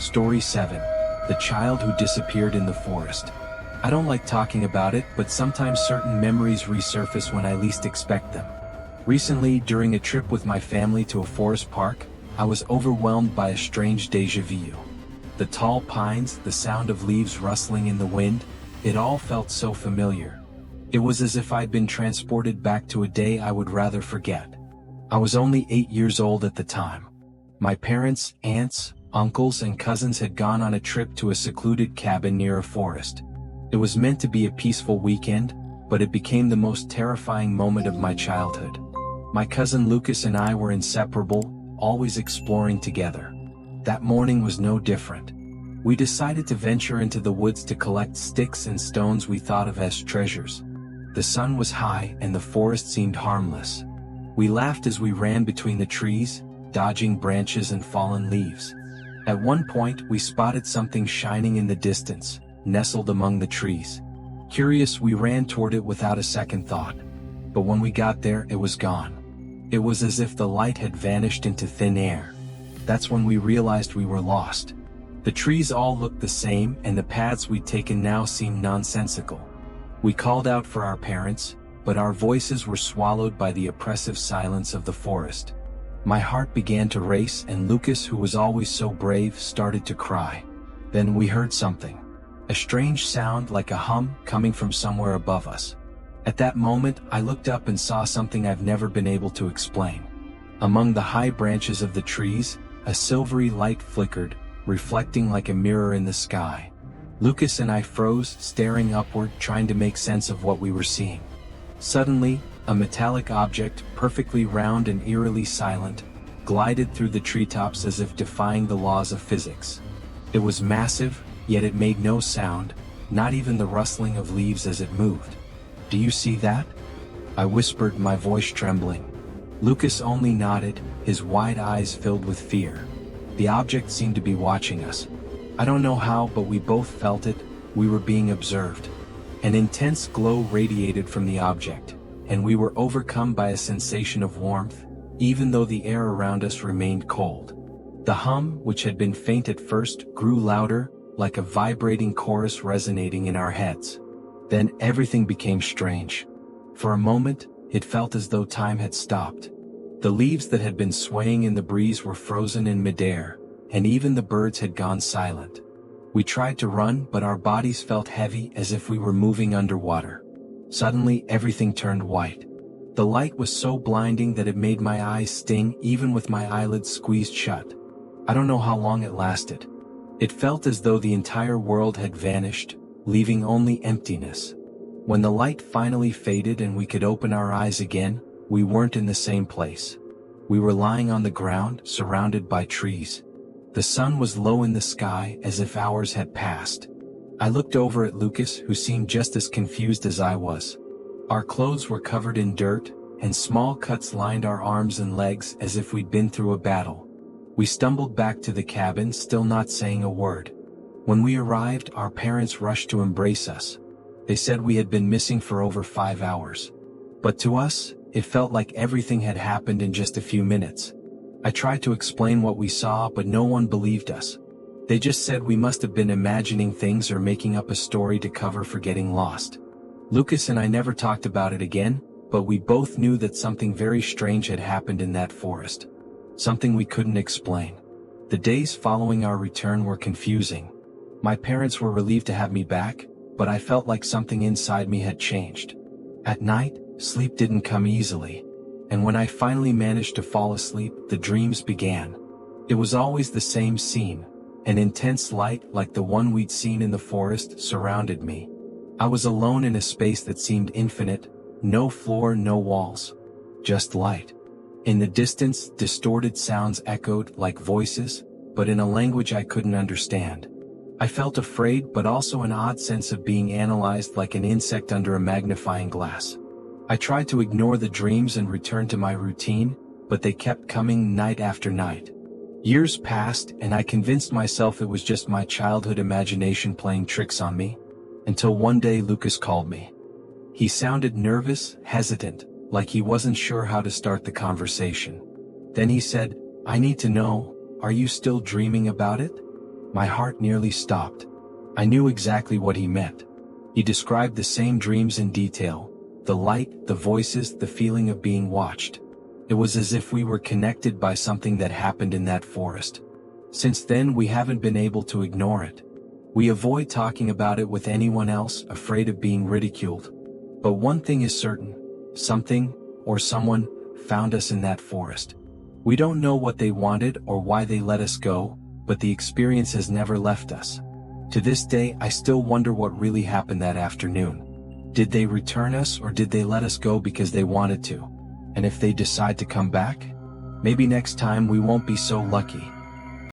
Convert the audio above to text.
Story 7. The Child Who Disappeared in the Forest. I don't like talking about it, but sometimes certain memories resurface when I least expect them. Recently, during a trip with my family to a forest park, I was overwhelmed by a strange déjà vu. The tall pines, the sound of leaves rustling in the wind, it all felt so familiar. It was as if I'd been transported back to a day I would rather forget. I was only 8 years old at the time. My parents, aunts, uncles and cousins had gone on a trip to a secluded cabin near a forest. It was meant to be a peaceful weekend, but it became the most terrifying moment of my childhood. My cousin Lucas and I were inseparable, always exploring together. That morning was no different. We decided to venture into the woods to collect sticks and stones we thought of as treasures. The sun was high and the forest seemed harmless. We laughed as we ran between the trees, dodging branches and fallen leaves. At one point, we spotted something shining in the distance, nestled among the trees. Curious, we ran toward it without a second thought. But when we got there, it was gone. It was as if the light had vanished into thin air. That's when we realized we were lost. The trees all looked the same, and the paths we'd taken now seemed nonsensical. We called out for our parents, but our voices were swallowed by the oppressive silence of the forest. My heart began to race, and Lucas, who was always so brave, started to cry. Then we heard something. A strange sound like a hum coming from somewhere above us. At that moment, I looked up and saw something I've never been able to explain. Among the high branches of the trees, a silvery light flickered, reflecting like a mirror in the sky. Lucas and I froze, staring upward, trying to make sense of what we were seeing. Suddenly, a metallic object, perfectly round and eerily silent, glided through the treetops as if defying the laws of physics. It was massive, yet it made no sound, not even the rustling of leaves as it moved. "Do you see that?" I whispered, my voice trembling. Lucas only nodded, his wide eyes filled with fear. The object seemed to be watching us. I don't know how, but we both felt it. We were being observed. An intense glow radiated from the object, and we were overcome by a sensation of warmth, even though the air around us remained cold. The hum, which had been faint at first, grew louder, like a vibrating chorus resonating in our heads. Then everything became strange. For a moment, it felt as though time had stopped. The leaves that had been swaying in the breeze were frozen in midair, and even the birds had gone silent. We tried to run, but our bodies felt heavy as if we were moving underwater. Suddenly, everything turned white. The light was so blinding that it made my eyes sting even with my eyelids squeezed shut. I don't know how long it lasted. It felt as though the entire world had vanished, leaving only emptiness. When the light finally faded and we could open our eyes again, we weren't in the same place. We were lying on the ground, surrounded by trees. The sun was low in the sky, as if hours had passed. I looked over at Lucas, who seemed just as confused as I was. Our clothes were covered in dirt, and small cuts lined our arms and legs as if we'd been through a battle. We stumbled back to the cabin, still not saying a word. When we arrived, our parents rushed to embrace us. They said we had been missing for over 5 hours. But to us, it felt like everything had happened in just a few minutes. I tried to explain what we saw, but no one believed us. They just said we must have been imagining things or making up a story to cover for getting lost. Lucas and I never talked about it again, but we both knew that something very strange had happened in that forest. Something we couldn't explain. The days following our return were confusing. My parents were relieved to have me back, but I felt like something inside me had changed. At night, sleep didn't come easily. And when I finally managed to fall asleep, the dreams began. It was always the same scene. An intense light, like the one we'd seen in the forest, surrounded me. I was alone in a space that seemed infinite, no floor, no walls. Just light. In the distance, distorted sounds echoed like voices, but in a language I couldn't understand. I felt afraid, but also an odd sense of being analyzed like an insect under a magnifying glass. I tried to ignore the dreams and return to my routine, but they kept coming night after night. Years passed, and I convinced myself it was just my childhood imagination playing tricks on me, until one day Lucas called me. He sounded nervous, hesitant, like he wasn't sure how to start the conversation. Then he said, "I need to know, are you still dreaming about it?" My heart nearly stopped. I knew exactly what he meant. He described the same dreams in detail: the light, the voices, the feeling of being watched. It was as if we were connected by something that happened in that forest. Since then, we haven't been able to ignore it. We avoid talking about it with anyone else, afraid of being ridiculed. But one thing is certain: something, or someone, found us in that forest. We don't know what they wanted or why they let us go, but the experience has never left us. To this day, I still wonder what really happened that afternoon. Did they return us, or did they let us go because they wanted to? And if they decide to come back, maybe next time we won't be so lucky.